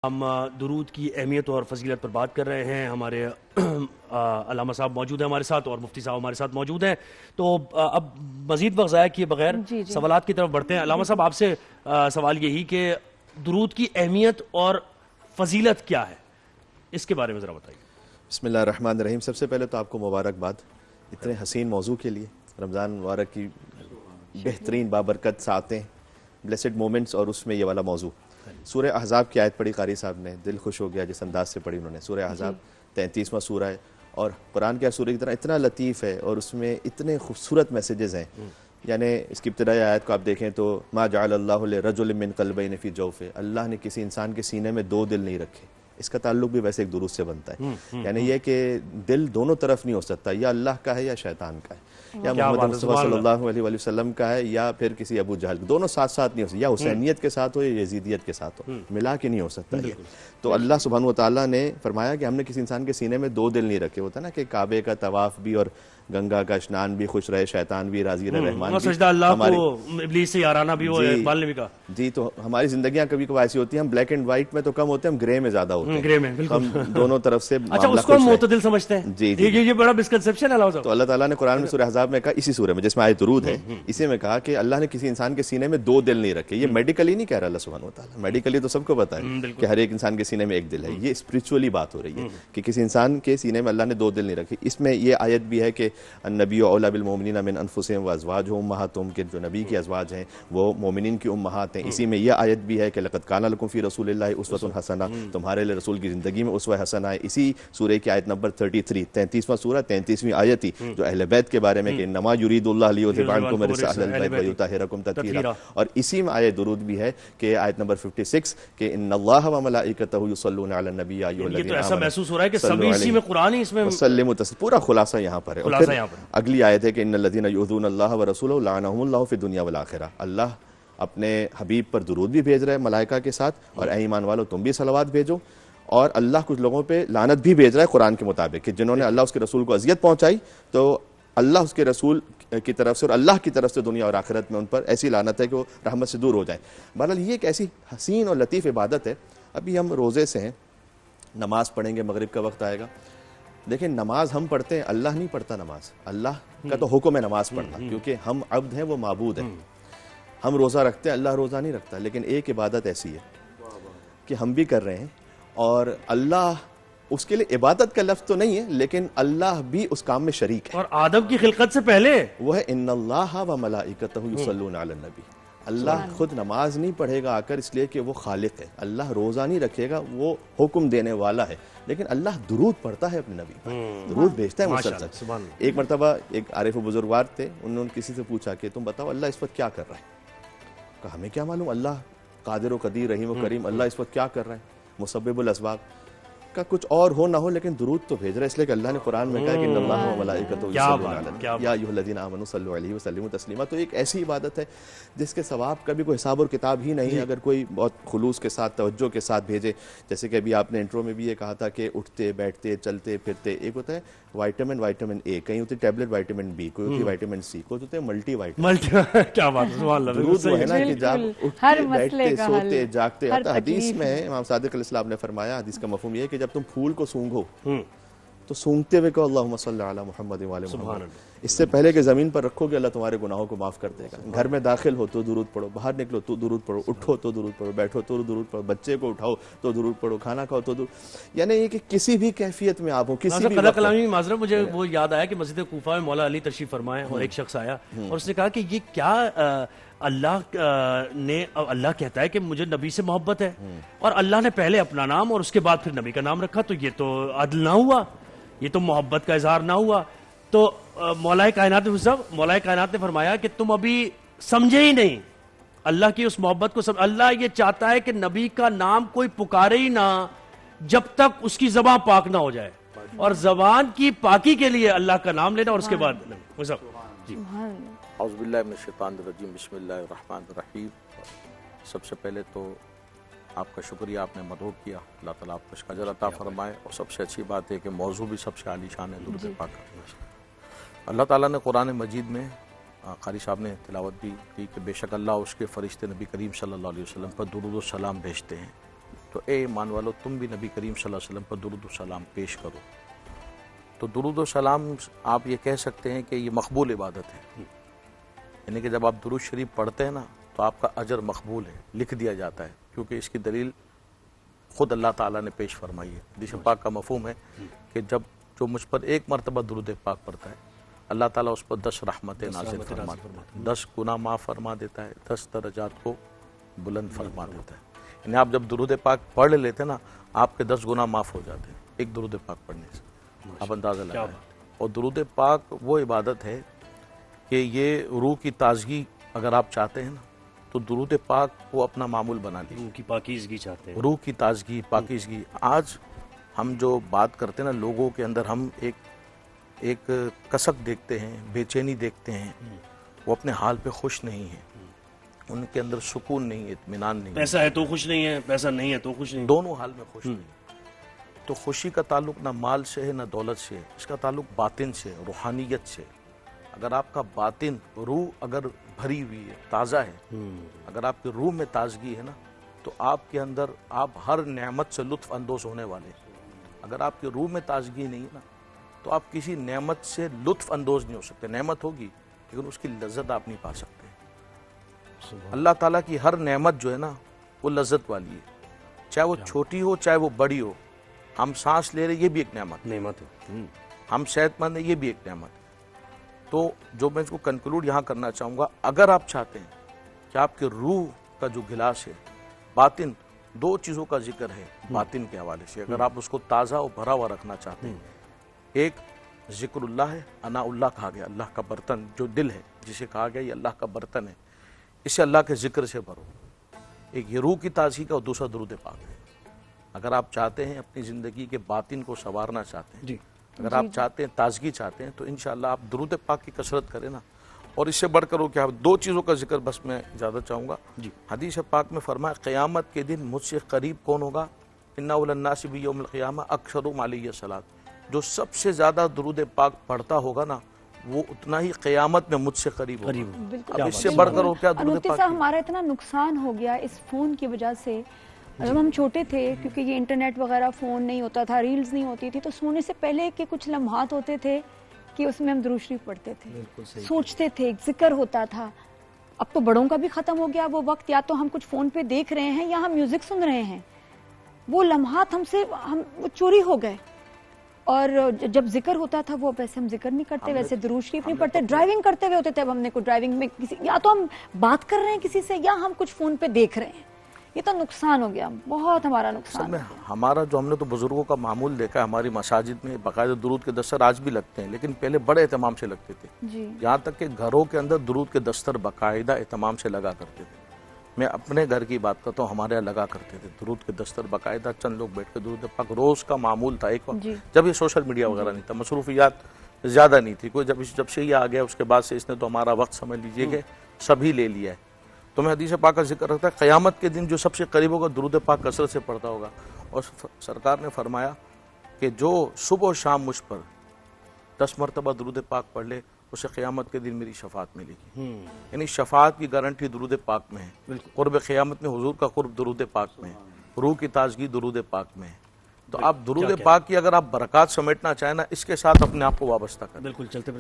ہم درود کی اہمیت اور فضیلت پر بات کر رہے ہیں. ہمارے علامہ صاحب موجود ہیں ہمارے ساتھ اور مفتی صاحب ہمارے ساتھ موجود ہیں. تو اب مزید وقت ضائع کیے بغیر سوالات کی طرف بڑھتے ہیں. علامہ صاحب آپ سے سوال یہی کہ درود کی اہمیت اور فضیلت کیا ہے، اس کے بارے میں ذرا بتائیے. بسم اللہ الرحمن الرحیم. سب سے پہلے تو آپ کو مبارکباد اتنے حسین موضوع کے لیے. رمضان مبارک کی بہترین بابرکت ساعتیں، بلیسڈ مومنٹس، اور اس میں یہ والا موضوع. سورہ احزاب کی آیت پڑھی قاری صاحب نے، دل خوش ہو گیا جس انداز سے پڑھی انہوں نے. سورہ احزاب 33واں سورہ ہے اور قرآن کے سورہ کی طرح اتنا لطیف ہے اور اس میں اتنے خوبصورت میسیجز ہیں. یعنی اس کی ابتدائی آیت کو آپ دیکھیں تو ما جعل اللہ لرجل من قلبین فی جوفہ، اللہ نے کسی انسان کے سینے میں دو دل نہیں رکھے. اس کا تعلق بھی ویسے ایک درود سے بنتا ہے. یعنی یہ کہ دل دونوں طرف نہیں ہو سکتا، یا اللہ کا ہے یا شیطان کا ہے، یا محمد مصطفیٰ صلی اللہ علیہ وسلم کا ہے یا پھر کسی ابو جہل. دونوں ساتھ ساتھ نہیں ہو سکتا، یا حسینیت کے ساتھ ہو یا یزیدیت کے ساتھ ہو، ملا کے نہیں ہو سکتا یہ. تو اللہ سبحانہ و تعالیٰ نے فرمایا کہ ہم نے کسی انسان کے سینے میں دو دل نہیں رکھے. ہوتا نا کہ کعبے کا طواف بھی اور گنگا کا اشنان بھی خوش رہے، شیطان بھی راضی رہے، رحمان بھی، سجدہ اللہ کو ابلیس سے یارانہ بھی ہو. اقبال نے بھی کہا جی. تو ہماری زندگیاں کبھی کبھی ایسی ہوتی ہیں، ہم بلیک اینڈ وائٹ میں تو کم ہوتے ہیں، ہم گرے میں زیادہ ہوتے ہیں. گرے میں ہم دونوں طرف سے اچھا اس کو ہم معتدل سمجھتے ہیں. جی یہ بڑا مسکنسپشن ہے. تو اللہ تعالیٰ نے قرآن میں سورہ احزاب میں کہا، اسی سورہ میں جس میں آیت درود ہے، اسی میں کہا کہ اللہ نے کسی انسان کے سینے میں دو دل نہیں رکھے. یہ میڈیکلی نہیں کہہ رہا اللہ سبحانہ و تعالیٰ. میڈیکلی تو سب کو پتہ ہے کہ ہر ایک انسان کے سینے میں ایک دل ہے. یہ اسپرچولی بات ہو رہی ہے کہ کسی انسان کے سینے میں اللہ نے دو دل نہیں رکھے. اس میں یہ آیت بھی ہے کہ النبی اولی بالمؤمنین من انفسہم وازواجہم امہاتہم، کہ جو نبی کی ازواج ہیں وہ مومنین کی امہات ہیں. اسی میں یہ آیت بھی ہے کہ لقد کان لکم فی رسول اللہ اسوۃ حسنہ، تمہارے لیے رسول کی زندگی میں اسوہ حسنہ ہے. اسی سورہ کی آیت نمبر 33، 33واں سورہ 33ویں آیت ہی جو اہل بیت کے بارے میں کہ انما یرید اللہ لیذھب عنکم الرجس اہل البیت ویطہرکم تطہیرا. اور اسی میں آیت درود بھی ہے کہ آیت نمبر 56 کہ ان اللہ وملائکتہ یصلون علی النبی یا ایھا الذین آمنوا. یہ تو ایسا محسوس ہو رہا ہے کہ سبھی اسی میں قرآن ہی اس میں وسلموا تسلیما. پورا خلاصہ یہاں پر ہے. اور پھر اگلی آیت ہے کہ ان الذین یؤذون اللہ ورسولہ لعنہم اللہ فی الدنیا والآخرہ. اللہ اپنے حبیب پر درود بھی بھیج رہے ہیں ملائکہ کے ساتھ، اور اے ایمان والو تم بھی صلوات بھیجو. اور اللہ کچھ لوگوں پہ لعنت بھی بھیج رہا ہے قرآن کے مطابق کہ جنہوں نے اللہ اس کے رسول کو اذیت پہنچائی تو اللہ اس کے رسول کی طرف سے اور اللہ کی طرف سے دنیا اور آخرت میں ان پر ایسی لعنت ہے کہ وہ رحمت سے دور ہو جائیں. بہرحال یہ ایک ایسی حسین اور لطیف عبادت ہے. ابھی ہم روزے سے ہیں، نماز پڑھیں گے، مغرب کا وقت آئے گا. دیکھیں نماز ہم پڑھتے ہیں، اللہ نہیں پڑھتا نماز. اللہ کا تو حکم ہے نماز پڑھنا، کیونکہ ہم عبد ہیں، وہ معبود ہیں. ہم روزہ رکھتے ہیں، اللہ روزہ نہیں رکھتا. لیکن ایک عبادت ایسی ہے کہ ہم بھی کر رہے ہیں اور اللہ، اس کے لیے عبادت کا لفظ تو نہیں ہے لیکن اللہ بھی اس کام میں شریک ہے. اور آدم کی خلقت سے پہلے وہ ہے ان اللہ وملائکتہ یصلون علی النبی. اللہ خود نماز نہیں پڑھے گا آ کر، اس لیے کہ وہ خالق ہے. اللہ روزہ نہیں رکھے گا، وہ حکم دینے والا ہے. لیکن اللہ درود پڑھتا ہے اپنے نبی پر، درود بھیجتا ہے مسلسل. ایک مرتبہ ایک عارف و بزرگوار تھے، انہوں نے کسی سے پوچھا کہ تم بتاؤ اللہ اس وقت کیا کر رہا ہے؟ کہا ہمیں کیا معلوم، اللہ قادر و قدیر رحیم و کریم، اللہ اس وقت کیا کر رہا ہے، مسبب الاسباب. کا کچھ اور ہو نہ ہو لیکن درود تو بھیج رہا ہے، اس لیے کہ اللہ نے قرآن میں کہا کہ ان اللہ وملائکتہ یصلون علی النبی یا ایھا الذین آمنوا صلوا علیہ وسلموا تسلیما. تو ایک ایسی عبادت ہے جس کے ثواب کا بھی کوئی حساب اور کتاب ہی نہیں ہے اگر کوئی بہت خلوص کے ساتھ، توجہ کے ساتھ بھیجے. جیسے کہ ابھی آپ نے انٹرو میں بھی یہ کہا تھا کہ اٹھتے بیٹھتے چلتے پھرتے، ایک ہوتا ہے وائٹامن اے، کہیں ہوتی ہے ٹیبلٹ وائٹامن بی، کوئی ہوتی ہے وائٹامن سی، کوئی ہوتے ہیں ملٹی وائٹامن. کیا بات ہے، سبحان اللہ. درود وہ ہے نا کہ جب اٹھتے بیٹھتے سوتے جاگتے. حدیث میں امام صادق علیہ السلام نے فرمایا، حدیث کا مفہوم یہ ہے کہ جب تم پھول کو سونگھو تو سونگتے ہوئے کہو اللہم صلی علی محمد وعلی محمد. اس سے پہلے کہ زمین پر رکھو گے اللہ تمہارے گناہوں کو معاف کر دے گا. گھر میں داخل ہو تو درود پڑھو، باہر نکلو تو درود پڑھو، اٹھو تو درود پڑھو، بیٹھو تو درود پڑھو، بچے کو اٹھاؤ تو درود پڑھو، کھانا کھاؤ تو درود. یعنی یہ کہ کسی بھی کیفیت میں آپ ہو، کسی بھی قلع کلامی معذرت، مجھے وہ یاد آیا کہ مسجد کوفہ میں مولا علی تشریف فرمائے اور ایک شخص آیا اور اس نے کہا کہ یہ کیا اللہ کہتا ہے کہ مجھے نبی سے محبت ہے اور اللہ نے پہلے اپنا نام اور اس کے بعد پھر نبی کا نام رکھا، تو یہ تو عدل نہ ہوا، یہ تو محبت کا اظہار نہ ہوا. تو مولا کائنات نے فرمایا کہ تم ابھی سمجھے ہی نہیں اللہ کی اس محبت کو. اللہ یہ چاہتا ہے کہ نبی کا نام کوئی پکارے ہی نہ جب تک اس کی زبان پاک نہ ہو جائے، اور زبان کی پاکی کے لیے اللہ کا نام لینا اور اس کے بعد جی. اعوذ باللہ من الشیطان الرجیم، بسم اللہ الرحمن الرحیم. سب سے پہلے تو آپ کا شکریہ، آپ نے مدعو کیا، اللہ تعالیٰ آپ کو اس کا اجر عطا فرمائے. اور سب سے اچھی بات ہے کہ موضوع بھی سب سے عالی شان ہے، درود پاک. اللہ تعالیٰ نے قرآن مجید میں، قاری صاحب نے تلاوت بھی کی کہ بے شک اللہ اس کے فرشتے نبی کریم صلی اللہ علیہ وسلم پر درود و سلام بھیجتے ہیں. تو اے ایمان والو تم بھی نبی کریم صلی اللہ علیہ وسلم پر درود و سلام پیش کرو. تو درود و سلام آپ یہ کہہ سکتے ہیں کہ یہ مقبول عبادت ہے، یعنی کہ جب آپ درود شریف پڑھتے ہیں نا تو آپ کا اجر مقبول ہے، لکھ دیا جاتا ہے، کیونکہ اس کی دلیل خود اللہ تعالیٰ نے پیش فرمائی ہے. حدیث پاک کا مفہوم ہے کہ جب جو مجھ پر ایک مرتبہ درود پاک پڑھتا ہے اللہ تعالیٰ اس پر 10 رحمتیں نازل فرما دیتا ہے، 10 گناہ معاف فرما دیتا ہے، 10 درجات کو بلند فرما دیتا ہے. یعنی آپ جب درود پاک پڑھ لیتے ہیں نا آپ کے 10 گناہ معاف ہو جاتے ہیں ایک درود پاک پڑھنے سے. آپ اندازہ لگائیں. اور درود پاک وہ عبادت ہے کہ یہ روح کی تازگی اگر آپ چاہتے ہیں نا تو درود پاک وہ اپنا معمول بنا لیجیے. روح کی پاکیزگی چاہتے ہیں، روح کی تازگی پاکیزگی. آج ہم جو بات کرتے ہیں نا لوگوں کے اندر ہم ایک کسک دیکھتے ہیں، بے چینی دیکھتے ہیں، وہ اپنے حال پہ خوش نہیں ہیں، ان کے اندر سکون نہیں ہے، اطمینان نہیں ہے. پیسہ ہے تو خوش نہیں ہے، پیسہ نہیں ہے تو خوش نہیں. دونوں حال میں خوش نہیں. تو خوشی کا تعلق نہ مال سے ہے نہ دولت سے ہے، اس کا تعلق باطن سے، روحانیت سے. اگر آپ کا باطن روح اگر بھری ہوئی ہے، تازہ ہے، اگر آپ کی روح میں تازگی ہے نا تو آپ کے اندر آپ ہر نعمت سے لطف اندوز ہونے والے ہیں. اگر آپ کی روح میں تازگی نہیں ہے نا تو آپ کسی نعمت سے لطف اندوز نہیں ہو سکتے. نعمت ہوگی لیکن اس کی لذت آپ نہیں پا سکتے. اللہ تعالیٰ کی ہر نعمت جو ہے نا وہ لذت والی ہے، چاہے وہ چھوٹی ہو چاہے وہ بڑی ہو. ہم سانس لے رہے یہ بھی ایک نعمت ہے، ہم صحت مند ہیں یہ بھی ایک نعمت ہے. تو جو میں اس کو کنکلوڈ یہاں کرنا چاہوں گا، اگر آپ چاہتے ہیں کہ آپ کے روح کا جو گلاس ہے، باطن، 2 چیزوں کا ذکر ہے باطن کے حوالے سے، اگر آپ اس کو تازہ اور بھرا ہوا رکھنا چاہتے ہیں، ایک ذکر اللہ ہے، انا اللہ کہا گیا، اللہ کا برتن جو دل ہے جسے کہا گیا یہ اللہ کا برتن ہے، اسے اللہ کے ذکر سے بھرو. ایک یہ روح کی تازگی کا اور دوسرا درود پاک ہے. اگر آپ چاہتے ہیں اپنی زندگی کے باطن کو سنوارنا چاہتے ہیں، اگر آپ چاہتے ہیں تازگی چاہتے ہیں تو انشاءاللہ آپ درود پاک کی کثرت کریں نا. اور اس سے بڑھ کر وہ کیا 2 چیزوں کا ذکر بس میں زیادہ چاہوں گا. حدیث پاک میں فرمایا قیامت کے دن مجھ سے قریب کون ہوگا؟ ان اول الناس بیوم القیامہ اکثرهم علی الصلاۃ. جو سب سے زیادہ درود پاک پڑھتا ہوگا نا وہ اتنا ہی قیامت میں مجھ سے قریب ہوگا. اب اس سے بڑھ کر وہ کیا درود پاک. ہمارا اتنا نقصان ہو گیا اس فون کی وجہ سے. جب ہم چھوٹے تھے کیونکہ یہ انٹرنیٹ وغیرہ فون نہیں ہوتا تھا، ریلز نہیں ہوتی تھی، تو سونے سے پہلے کے کچھ لمحات ہوتے تھے کہ اس میں ہم درود شریف پڑھتے تھے، سوچتے تھے، ایک ذکر ہوتا تھا. اب تو بڑوں کا بھی ختم ہو گیا وہ وقت، یا تو ہم کچھ فون پہ دیکھ رہے ہیں یا ہم میوزک سن رہے ہیں. وہ لمحات وہ چوری ہو گئے. اور جب ذکر ہوتا تھا وہ ویسے ہم ذکر نہیں کرتے، ویسے درود شریف نہیں پڑھتے. ڈرائیونگ کرتے ہوئے ہوتے تھے، اب ہم نے کوئی ڈرائیونگ میں یا تو ہم بات کر رہے ہیں کسی سے یا ہم کچھ فون پہ دیکھ رہے ہیں. یہ تو نقصان ہو گیا، بہت ہمارا نقصان. ہمارا جو ہم نے تو بزرگوں کا معمول دیکھا ہے، ہماری مساجد میں باقاعدہ درود کے دستر آج بھی لگتے ہیں، لیکن پہلے بڑے اہتمام سے لگتے تھے. یہاں تک کہ گھروں کے اندر درود کے دستر باقاعدہ اہتمام سے لگا کرتے تھے. میں اپنے گھر کی بات کرتا ہوں، ہمارے یہاں لگا کرتے تھے درود کے دستر باقاعدہ. چند لوگ بیٹھ کے درود پاک روز کا معمول تھا ایک وقت جب یہ سوشل میڈیا وغیرہ نہیں تھا، مصروفیات زیادہ نہیں تھی کوئی. جب سے یہ آ گیا اس کے بعد سے اس نے تو ہمارا وقت سمجھ لیجئے کہ سبھی لے لیا ہے. تو میں حدیث پاک کا ذکر رکھتا ہے قیامت کے دن جو سب سے قریب ہوگا درود پاک کثرت سے پڑھتا ہوگا. اور سرکار نے فرمایا کہ جو صبح و شام مجھ پر 10 مرتبہ درود پاک پڑھ لے اسے قیامت کے دن میری شفاعت ملے گی. یعنی شفاعت کی گارنٹی درود پاک میں ہے. قرب قیامت میں حضور کا قرب درود پاک میں ہے، روح کی تازگی درود پاک میں ہے. تو آپ درود پاک کی اگر آپ برکات سمیٹنا چاہیں نا اس کے ساتھ اپنے آپ کو وابستہ کریں. بالکل چلتے